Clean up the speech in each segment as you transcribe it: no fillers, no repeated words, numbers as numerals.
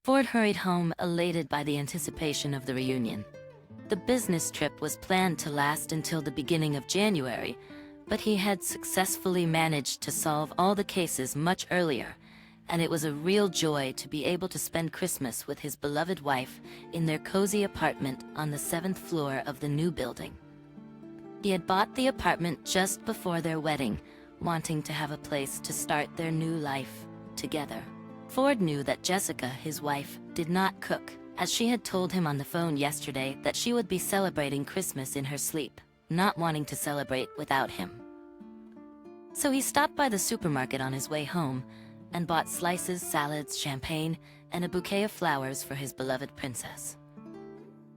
Ford hurried home, elated by the anticipation of the reunion. The business trip was planned to last until the beginning of January, but he had successfully managed to solve all the cases much earlier, and it was a real joy to be able to spend Christmas with his beloved wife in their cozy apartment on the 7th floor of the new building. He had bought the apartment just before their wedding, wanting to have a place to start their new life together. Ford knew that Jessica, his wife, did not cook, as she had told him on the phone yesterday that she would be celebrating Christmas in her sleep, not wanting to celebrate without him. So he stopped by the supermarket on his way home and bought slices, salads, champagne, and a bouquet of flowers for his beloved princess.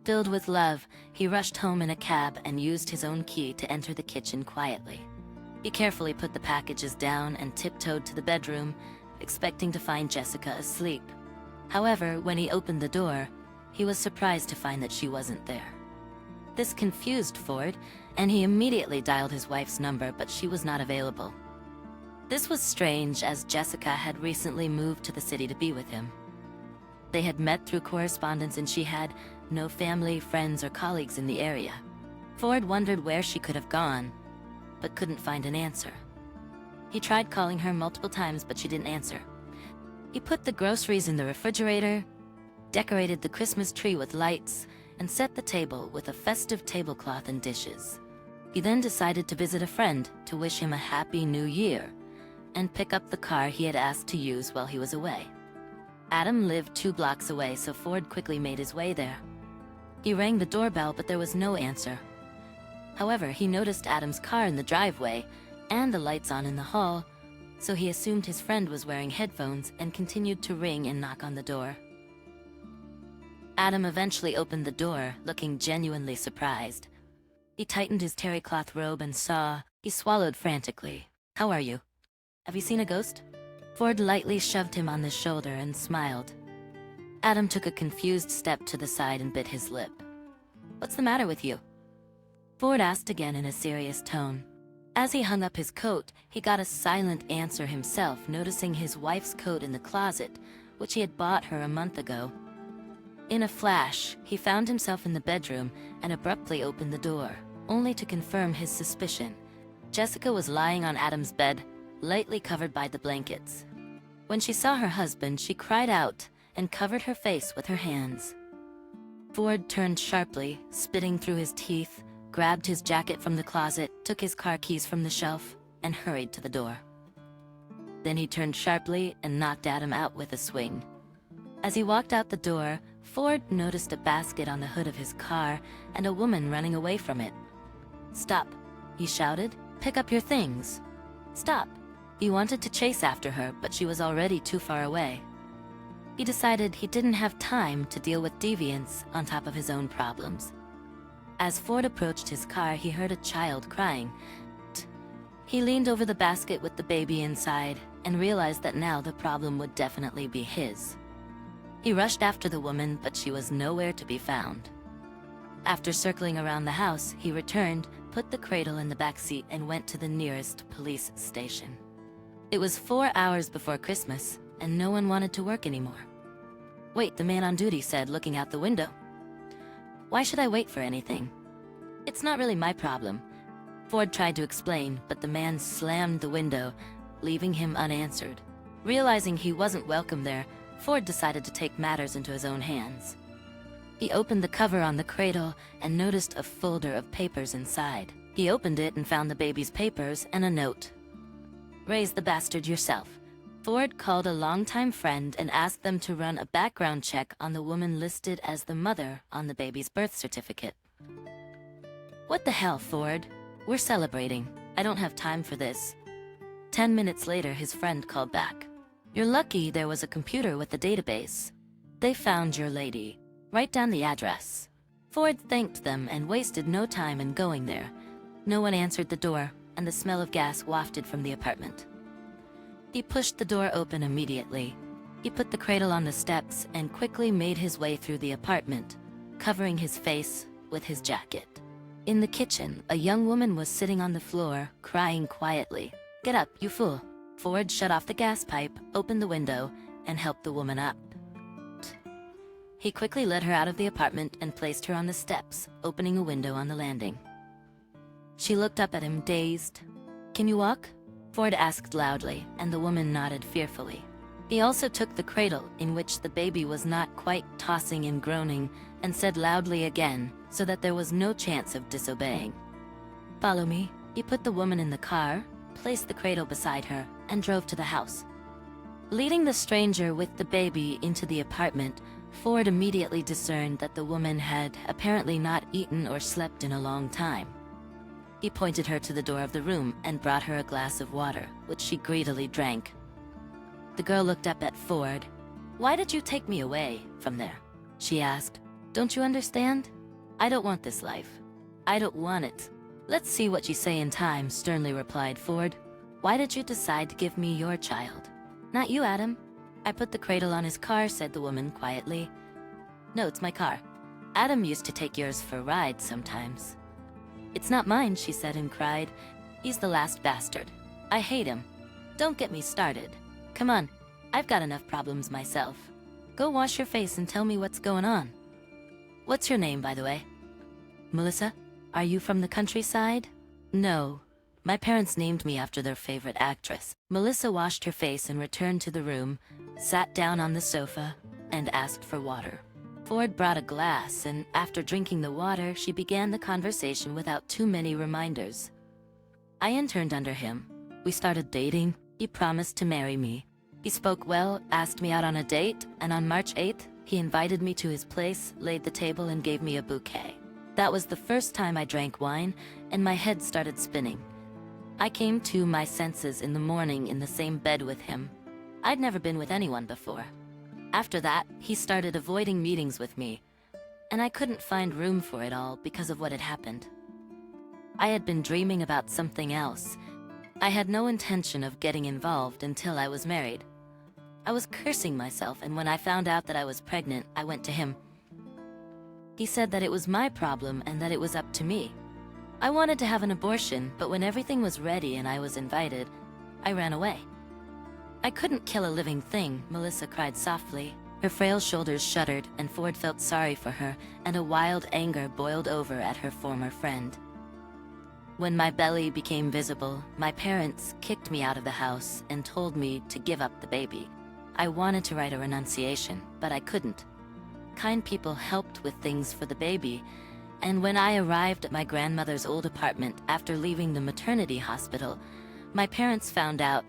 Filled with love, he rushed home in a cab and used his own key to enter the kitchen quietly. He carefully put the packages down and tiptoed to the bedroom, expecting to find Jessica asleep. However, when he opened the door, he was surprised to find that she wasn't there. This confused Ford, and he immediately dialed his wife's number, but she was not available. This was strange, as Jessica had recently moved to the city to be with him. They had met through correspondence, and she had no family, friends, or colleagues in the area. Ford wondered where she could have gone, but couldn't find an answer. He tried calling her multiple times, but she didn't answer. He put the groceries in the refrigerator, decorated the Christmas tree with lights, and set the table with a festive tablecloth and dishes. He then decided to visit a friend to wish him a happy new year and pick up the car he had asked to use while he was away. Adam lived 2 blocks away, so Ford quickly made his way there. He rang the doorbell, but there was no answer. However, he noticed Adam's car in the driveway and the lights on in the hall, so he assumed his friend was wearing headphones and continued to ring and knock on the door. Adam eventually opened the door, looking genuinely surprised. He tightened his terry cloth robe and he swallowed frantically. "How are you? Have you seen a ghost?" Ford lightly shoved him on the shoulder and smiled. Adam took a confused step to the side and bit his lip. "What's the matter with you?" Ford asked again in a serious tone. As he hung up his coat, he got a silent answer himself, noticing his wife's coat in the closet, which he had bought her a month ago. In a flash, he found himself in the bedroom and abruptly opened the door, only to confirm his suspicion. Jessica was lying on Adam's bed, lightly covered by the blankets. When she saw her husband, she cried out and covered her face with her hands. Ford turned sharply, spitting through his teeth, grabbed his jacket from the closet, took his car keys from the shelf, and hurried to the door. Then he turned sharply and knocked Adam out with a swing. As he walked out the door, Ford noticed a basket on the hood of his car and a woman running away from it. "Stop," he shouted. "Pick up your things. Stop." He wanted to chase after her, but she was already too far away. He decided he didn't have time to deal with deviants on top of his own problems. As Ford approached his car, he heard a child crying. He leaned over the basket with the baby inside and realized that now the problem would definitely be his. He rushed after the woman, but she was nowhere to be found. After circling around the house, he returned, put the cradle in the back seat, and went to the nearest police station. It was 4 hours before Christmas, and no one wanted to work anymore. "Wait," the man on duty said, looking out the window. "Why should I wait for anything? It's not really my problem." Ford tried to explain, but the man slammed the window, leaving him unanswered. Realizing he wasn't welcome there, Ford decided to take matters into his own hands. He opened the cover on the cradle and noticed a folder of papers inside. He opened it and found the baby's papers and a note. "Raise the bastard yourself." Ford called a longtime friend and asked them to run a background check on the woman listed as the mother on the baby's birth certificate. "What the hell, Ford? We're celebrating. I don't have time for this." 10 minutes later, his friend called back. "You're lucky there was a computer with the database. They found your lady. Write down the address." Ford thanked them and wasted no time in going there. No one answered the door, and the smell of gas wafted from the apartment. He pushed the door open immediately. He put the cradle on the steps and quickly made his way through the apartment, covering his face with his jacket. In the kitchen, a young woman was sitting on the floor, crying quietly. "Get up, you fool." Ford shut off the gas pipe, opened the window, and helped the woman up. He quickly led her out of the apartment and placed her on the steps, opening a window on the landing. She looked up at him, dazed. "Can you walk?" Ford asked loudly, and the woman nodded fearfully. He also took the cradle, in which the baby was not quite tossing and groaning, and said loudly again, so that there was no chance of disobeying. "Follow me." He put the woman in the car, placed the cradle beside her, and drove to the house. Leading the stranger with the baby into the apartment, Ford immediately discerned that the woman had apparently not eaten or slept in a long time. He pointed her to the door of the room and brought her a glass of water, which she greedily drank. The girl looked up at Ford. "Why did you take me away from there?" she asked. "Don't you understand? I don't want this life. I don't want it." "Let's see what you say in time," sternly replied Ford. "Why did you decide to give me your child?" "Not you, Adam." "I put the cradle on his car," said the woman quietly. "No, it's my car. Adam used to take yours for rides sometimes." "It's not mine," she said and cried. "He's the last bastard. I hate him. Don't get me started. Come on, I've got enough problems myself. Go wash your face and tell me what's going on." "What's your name, by the way?" "Melissa. Are you from the countryside?" "No. My parents named me after their favorite actress." Melissa washed her face and returned to the room, sat down on the sofa, and asked for water. Ford brought a glass, and after drinking the water, she began the conversation without too many reminders. I interned under him. We started dating. He promised to marry me. He spoke well, asked me out on a date, and on March 8th, he invited me to his place, laid the table, and gave me a bouquet. That was the first time I drank wine, and my head started spinning. I came to my senses in the morning in the same bed with him. I'd never been with anyone before. After that, he started avoiding meetings with me, and I couldn't find room for it all because of what had happened. I had been dreaming about something else. I had no intention of getting involved until I was married. I was cursing myself, and when I found out that I was pregnant, I went to him. He said that it was my problem and that it was up to me. I wanted to have an abortion, but when everything was ready and I was invited, I ran away. "I couldn't kill a living thing," Melissa cried softly. Her frail shoulders shuddered, and Ford felt sorry for her, and a wild anger boiled over at her former friend. When my belly became visible, my parents kicked me out of the house and told me to give up the baby. I wanted to write a renunciation, but I couldn't. Kind people helped with things for the baby, and when I arrived at my grandmother's old apartment after leaving the maternity hospital, my parents found out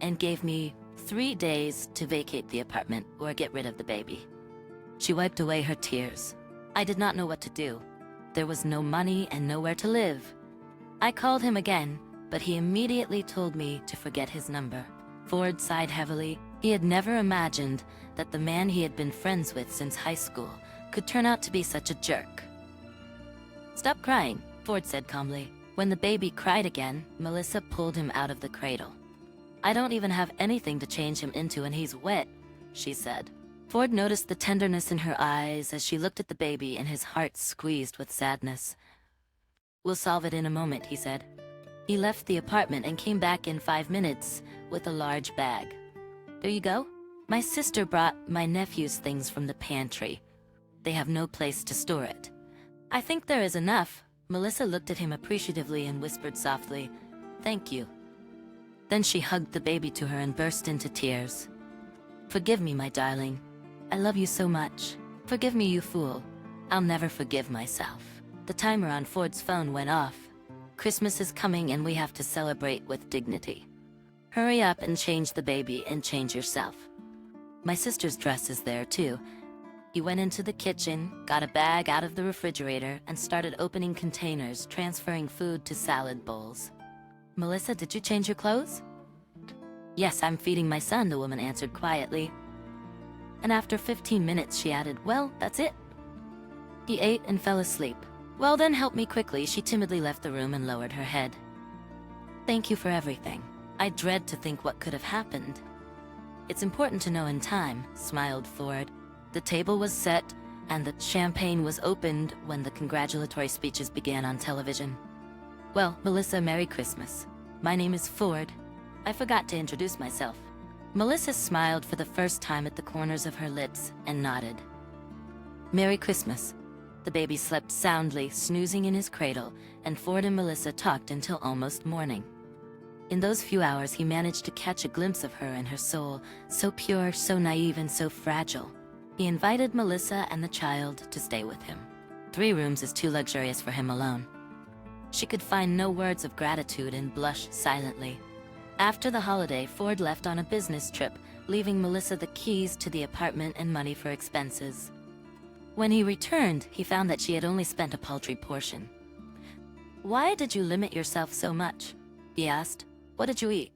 and gave me 3 days to vacate the apartment or get rid of the baby. She wiped away her tears. I did not know what to do. There was no money and nowhere to live. I called him again, but he immediately told me to forget his number. Ford sighed heavily. He had never imagined that the man he had been friends with since high school could turn out to be such a jerk. "Stop crying," Ford said calmly. When the baby cried again, Melissa pulled him out of the cradle. "I don't even have anything to change him into, and he's wet," she said. Ford noticed the tenderness in her eyes as she looked at the baby, and his heart squeezed with sadness. "We'll solve it in a moment," he said. He left the apartment and came back in 5 minutes with a large bag. "There you go. My sister brought my nephew's things from the pantry. They have no place to store it." "I think there is enough." Melissa looked at him appreciatively and whispered softly, "Thank you." Then she hugged the baby to her and burst into tears. "Forgive me, my darling. I love you so much. Forgive me, you fool. I'll never forgive myself." The timer on Ford's phone went off. Christmas is coming and we have to celebrate with dignity. Hurry up and change the baby and change yourself. My sister's dress is there too. He went into the kitchen, got a bag out of the refrigerator, and started opening containers, transferring food to salad bowls. "Melissa, did you change your clothes?" "Yes, I'm feeding my son," the woman answered quietly. And after 15 minutes, she added, "Well, that's it." He ate and fell asleep. "Well, then help me quickly." She timidly left the room and lowered her head. "Thank you for everything. I dread to think what could have happened." "It's important to know in time," smiled Ford. The table was set, and the champagne was opened when the congratulatory speeches began on television. "Well, Melissa, Merry Christmas. My name is Ford. I forgot to introduce myself." Melissa smiled for the first time at the corners of her lips and nodded. Merry Christmas. The baby slept soundly, snoozing in his cradle, and Ford and Melissa talked until almost morning. In those few hours, he managed to catch a glimpse of her and her soul, so pure, so naive, and so fragile. He invited Melissa and the child to stay with him. 3 rooms is too luxurious for him alone. She could find no words of gratitude and blushed silently. After the holiday, Ford left on a business trip, leaving Melissa the keys to the apartment and money for expenses. When he returned, he found that she had only spent a paltry portion. "Why did you limit yourself so much?" he asked. "What did you eat?"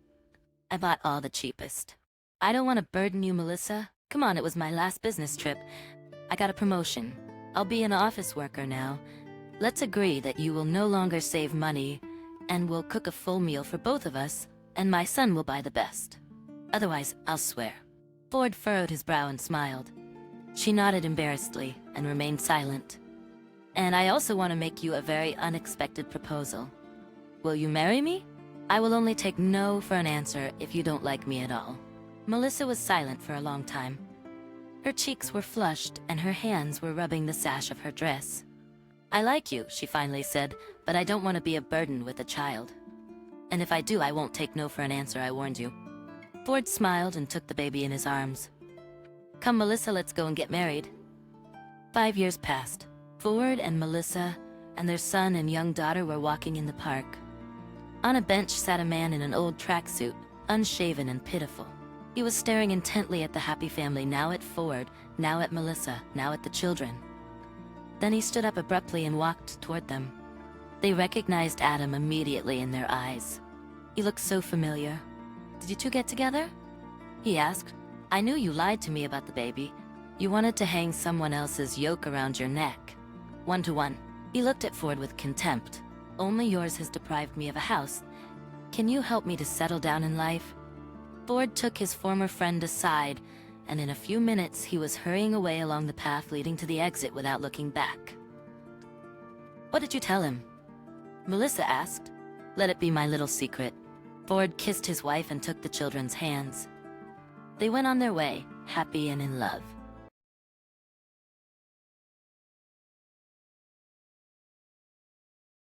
"I bought all the cheapest." "I don't want to burden you, Melissa. Come on, it was my last business trip. I got a promotion. I'll be an office worker now. Let's agree that you will no longer save money, and we'll cook a full meal for both of us, and my son will buy the best. Otherwise, I'll swear." Ford furrowed his brow and smiled. She nodded embarrassedly and remained silent. "And I also want to make you a very unexpected proposal. Will you marry me? I will only take no for an answer if you don't like me at all." Melissa was silent for a long time. Her cheeks were flushed and her hands were rubbing the sash of her dress. "I like you," she finally said, "but I don't want to be a burden with a child. And if I do, I won't take no for an answer, I warned you." Ford smiled and took the baby in his arms. "Come, Melissa, let's go and get married." 5 years passed. Ford and Melissa and their son and young daughter were walking in the park. On a bench sat a man in an old tracksuit, unshaven and pitiful. He was staring intently at the happy family, now at Ford, now at Melissa, now at the children. Then he stood up abruptly and walked toward them. They recognized Adam immediately in their eyes. He looked so familiar. "Did you two get together?" he asked. "I knew you lied to me about the baby. You wanted to hang someone else's yoke around your neck. 1-to-1. He looked at Ford with contempt. "Only yours has deprived me of a house. Can you help me to settle down in life?" Ford took his former friend aside, and in a few minutes he was hurrying away along the path leading to the exit without looking back. "What did you tell him?" Melissa asked. "Let it be my little secret." Ford kissed his wife and took the children's hands. They went on their way, happy and in love.